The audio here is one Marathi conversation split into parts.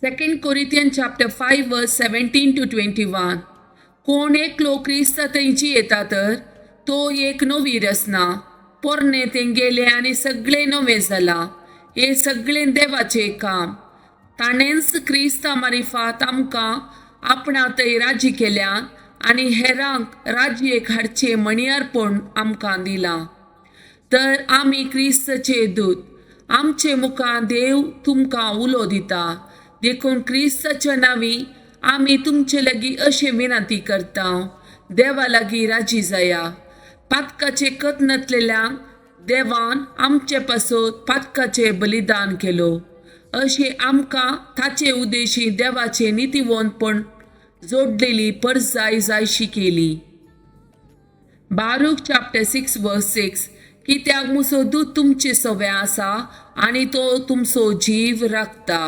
2 Corinthians chapter 5 verse 17 to 21. कोण एकलो क्रिस्त थंयची येता तर तो एक नवी रचना. पोरणे तें गेले आनी सगळे नवे जाला. हे सगळे देवाचे काम. ताणेंच क्रिस्ता मारिफात आमकां आपणा थंय राजी केल्या आनी हेरांक राज्येक हाडचे मणियारपण आमकां दिलां. तर आमी क्रिस्तचे दूत. आमचे मुखार देव तुमकां उलो दिता. देखून क्रिस्ताच्या नांवी आमी तुमचे लागीं अशें विनंती करता, देवा लागीं राजी जाया. पातकाचे कत नसलेल्यांक देवान आमचे पासत पातकाचे बलिदान केलो. अशें आमकां ताचे उद्देशी देवाचे नितीवंतपण जोडलेली परजाय जायशी केली. बारूक चॅप्टर 6 वर्स 6. कित्याक मुसो दूत तुमचे सोबे आसा आनी तो तुमचो जीव राखता.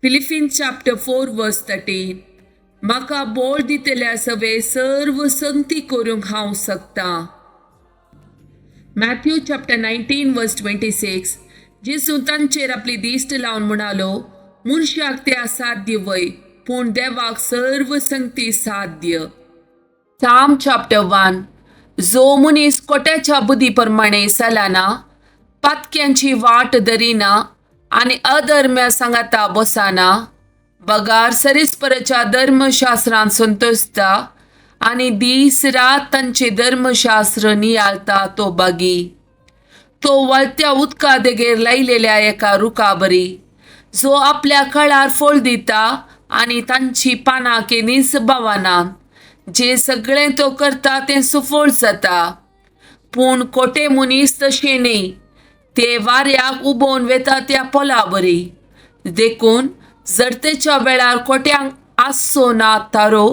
फिलिपिन्स चॅप्टर 4 वर्स 13. म्हाका बोल दितल्या सवे सर्व संगती करूंक हांव शकता. मॅथ्यू चॅप्टर 19 वर्स 26. जेसू तांचेर आपली दिश्ट लावन म्हणालो, मनशाक ते असाध्य वय, पूण देवाक सर्व संगती साध्य. साम चॅप्टर 1. जो मनीस कोट्याच्या बुद्धीप्रमाणे चलना, पातक्यांची वाट धरिना आनी अधर्म्या सांगाता बसना, बगार सरीसपराच्या धर्मशास्त्रांत संतोषता आनी दीस रात तांचे धर्मशास्त्र नियाळता तो बागी. तो वळत्या उदका देगेर लायलेल्या एका रुखा बरी, जो आपल्या कळार फळ दिता आनी तांची पानां केन्नीच बावनात. जे सगळें तो करता तें सुफळ जाता. पूण कोटे मनीस तशें न्ही, ते वाऱ्याक उबोवन वेता त्या पोला बरी. देखून जरतेच्या वेळार कोट्यांक आसचो ना तारो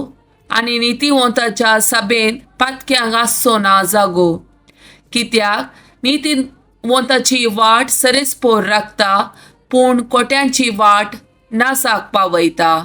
आनी नितीवंताच्या सभेंत पातक्यांक आसचो ना जागो. कित्याक नितीवंताची वाट सरीसपोर राखता, पूण कोट्यांची वाट नासाक पावयता.